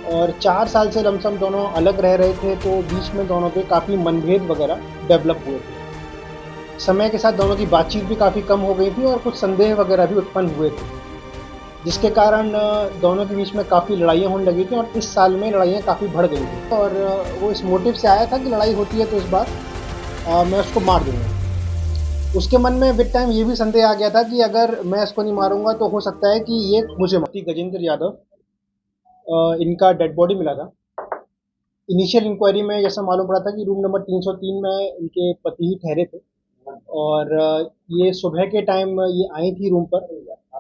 और 4 साल से लमसम दोनों अलग रह रहे थे, तो बीच में दोनों के काफ़ी मनभेद वगैरह डेवलप हुए थे। समय के साथ दोनों की बातचीत भी काफ़ी कम हो गई थी और कुछ संदेह वगैरह भी उत्पन्न हुए थे, जिसके कारण दोनों के बीच में काफ़ी लड़ाइयाँ होने लगी थी और इस साल में लड़ाइयाँ काफ़ी बढ़ गई थी। और वो इस मोटिव से आया था कि लड़ाई होती है तो इस बार मैं उसको मार दूँगा। उसके मन में विद टाइम ये भी संदेह आ गया था कि अगर मैं इसको नहीं मारूँगा तो हो सकता है कि ये मुझे गजेंद्र यादव इनका डेड बॉडी मिला था। इनिशियल इंक्वायरी में जैसा मालूम पड़ा था कि रूम नंबर 303 में इनके पति ही ठहरे थे और ये सुबह के टाइम ये आई थी रूम पर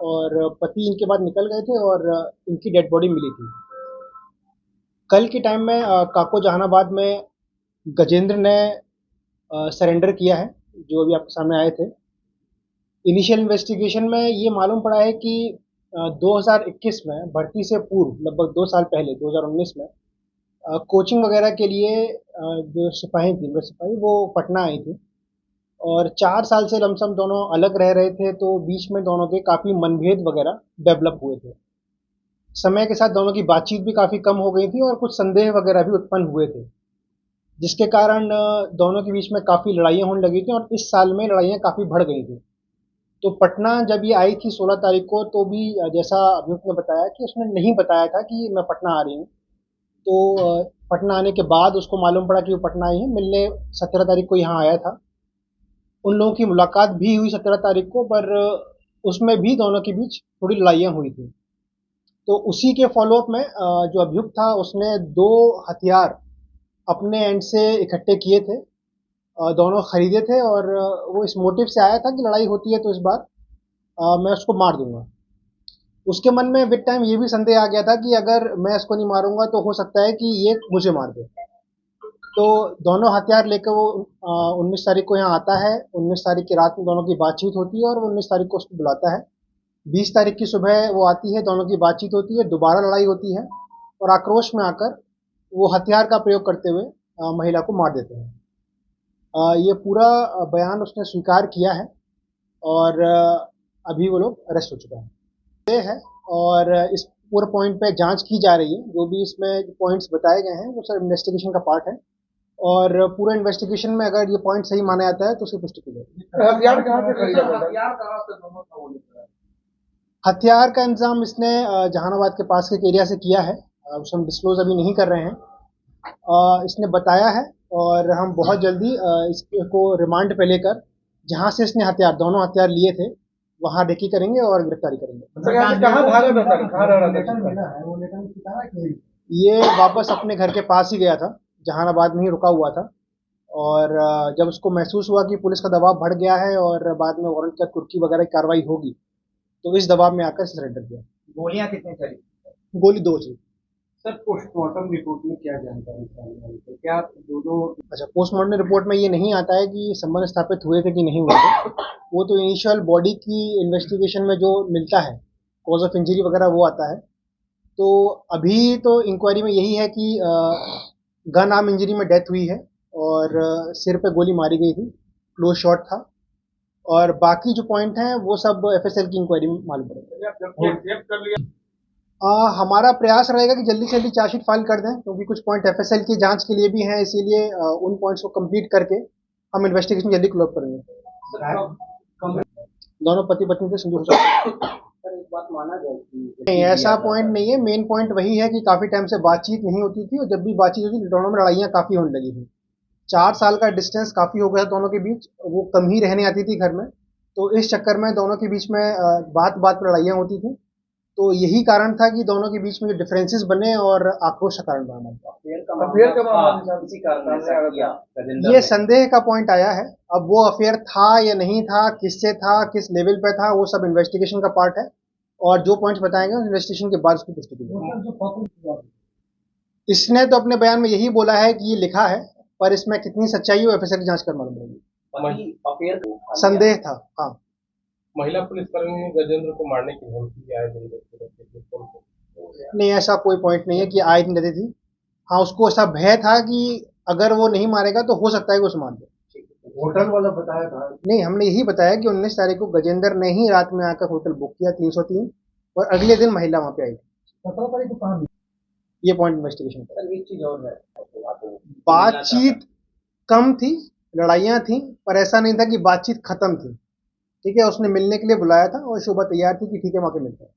और पति इनके बाद निकल गए थे और इनकी डेड बॉडी मिली थी। कल के टाइम में काको जहानाबाद में गजेंद्र ने सरेंडर किया है, जो अभी आपके सामने आए थे। इनिशियल इन्वेस्टिगेशन में ये मालूम पड़ा है कि 2021 में भर्ती से पूर्व लगभग 2 साल पहले 2019 में कोचिंग वगैरह के लिए जो सिपाही थी, सिपाही वो पटना आई थी और 4 साल से लमसम दोनों अलग रह रहे थे, तो बीच में दोनों के काफ़ी मनभेद वगैरह डेवलप हुए थे। समय के साथ दोनों की बातचीत भी काफ़ी कम हो गई थी और कुछ संदेह वगैरह भी उत्पन्न हुए थे, जिसके कारण दोनों के बीच में काफ़ी लड़ाइयाँ होने लगी थी और इस साल में लड़ाइयाँ काफ़ी बढ़ गई थी। तो पटना जब ये आई थी 16 तारीख को, तो भी जैसा अभियुक्त ने बताया कि उसने नहीं बताया था कि मैं पटना आ रही हूँ। तो पटना आने के बाद उसको मालूम पड़ा कि वो पटना आई है, मिलने 17 तारीख को यहाँ आया था। उन लोगों की मुलाकात भी हुई 17 तारीख को, पर उसमें भी दोनों के बीच थोड़ी लड़ाइयाँ हुई थी। तो उसी के फॉलोअप में जो अभियुक्त था उसने 2 हथियार अपने एंड से इकट्ठे किए थे, दोनों खरीदे थे और वो इस मोटिव से आया था कि लड़ाई होती है तो इस बार मैं उसको मार दूंगा। उसके मन में विद टाइम ये भी संदेह आ गया था कि अगर मैं इसको नहीं मारूंगा तो हो सकता है कि ये मुझे मार दे। तो दोनों हथियार लेकर वो 19 तारीख को यहाँ आता है। 19 तारीख की रात में दोनों की बातचीत होती है और वो 19 तारीख को उसको बुलाता है। 20 तारीख की सुबह वो आती है, दोनों की बातचीत होती है, दोबारा लड़ाई होती है और आक्रोश में आकर वो हथियार का प्रयोग करते हुए महिला को मार देते हैं। ये पूरा बयान उसने स्वीकार किया है और अभी वो लोग अरेस्ट हो चुका है। ये है और इस पूरे पॉइंट पे जांच की जा रही है। जो भी इसमें पॉइंट्स बताए गए हैं वो सब इन्वेस्टिगेशन का पार्ट है और पूरे इन्वेस्टिगेशन में अगर ये पॉइंट सही माना जाता है तो उसकी पुष्टि की जाएगी। हथियार कहाँ से खरीदा था? हथियार कहाँ से दोनों का वो निकला है? हथियार का इंतजाम इसने जहानाबाद के पास के एक एरिया से किया है, उसे हम डिस्क्लोज अभी नहीं कर रहे हैं। इसने बताया है और हम बहुत जल्दी इसको रिमांड पे लेकर जहाँ से इसने हथियार दोनों हथियार लिए थे वहाँ रेकी करेंगे और गिरफ्तारी करेंगे। यहाँ से कहाँ भागा था सर? कहाँ रह रहा था? ये वापस अपने घर के पास ही गया था, जहानाबाद में ही रुका हुआ था और जब उसको महसूस हुआ कि पुलिस का दबाव बढ़ गया है और बाद में वारंट का कुर्की वगैरह की कार्रवाई होगी, तो इस दबाव में आकर सरेंडर किया। गोलियां कितनी चली? गोली 2 चली। सर पोस्टमार्टम रिपोर्ट में क्या जानकारी सामने आई है? क्या दोनों अच्छा, पोस्टमार्टम रिपोर्ट में ये नहीं आता है कि संबंध स्थापित हुए थे कि नहीं हुए थे। वो तो इनिशियल बॉडी की इन्वेस्टिगेशन में जो मिलता है, कॉज ऑफ इंजरी वगैरह वो आता है। तो अभी तो इंक्वायरी में यही है कि गन आर्म इंजरी में डेथ हुई है और सिर पे गोली मारी गई थी, क्लोज शॉट था और बाकी जो पॉइंट हैं वो सब एफएसएल की इंक्वायरी में मालूम पड़ेगा। हमारा प्रयास रहेगा कि जल्दी से जल्दी चार्जशीट फाइल कर दें, क्योंकि कुछ पॉइंट एफएसएल की जांच के लिए भी हैं, इसीलिए उन पॉइंट्स को कंप्लीट करके हम इन्वेस्टिगेशन जल्दी क्लोज करेंगे। दोनों पति पत्नी से सिंदूर एक बात माना जाए कि नहीं, ऐसा पॉइंट नहीं है। मेन पॉइंट वही है कि काफी टाइम से बातचीत नहीं होती थी और जब भी बातचीत होती थी दोनों में लड़ाइयाँ काफी होने लगी थी। 4 साल का डिस्टेंस काफी हो गया दोनों के बीच, वो कम ही रहने आती थी घर में, तो इस चक्कर में दोनों के बीच में बात बात पर लड़ाइयाँ होती थी। तो यही कारण था कि दोनों के बीच में जो डिफरेंसेस बने और आक्रोश का कारण बना। अफेयर का मामला इसी कारण से किया ये संदेह का पॉइंट आया है। अब वो अफेयर था या नहीं था, किससे था, किस लेवल पे था, वो सब इन्वेस्टिगेशन का पार्ट है और जो पॉइंट्स बताए गए इन्वेस्टिगेशन के बाद उसकी पुष्टि की जाएगी। इसने तो अपने बयान में यही बोला है कि ये लिखा है, पर इसमें कितनी सच्चाई है वो एफएसएल की जांच कर मालूम पड़ेगी। अफेयर संदेह था। हाँ, महिला पुलिसकर्मी ने गजेंद्र को मारने की धमकी आए दिन नहीं ऐसा कोई पॉइंट नहीं है कि आए दिन देती थी। हाँ, उसको ऐसा भय था कि अगर वो नहीं मारेगा तो हो सकता है कि उसे मार दे। होटल वाला बताया था? नहीं, हमने यही बताया कि 19 तारीख को गजेंद्र ने ही रात में आकर होटल बुक किया 303 और अगले दिन महिला वहां पे आई थी। 17 तारीख को कहाँ? ये पॉइंट इन्वेस्टिगेशन का। सर एक चीज और है, बातचीत कम थी, लड़ाइयाँ थी, पर ऐसा नहीं था कि बातचीत खत्म थी। ठीक है, उसने मिलने के लिए बुलाया था और शोभा तैयार थी कि ठीक है वहाँ पे मिलते हैं।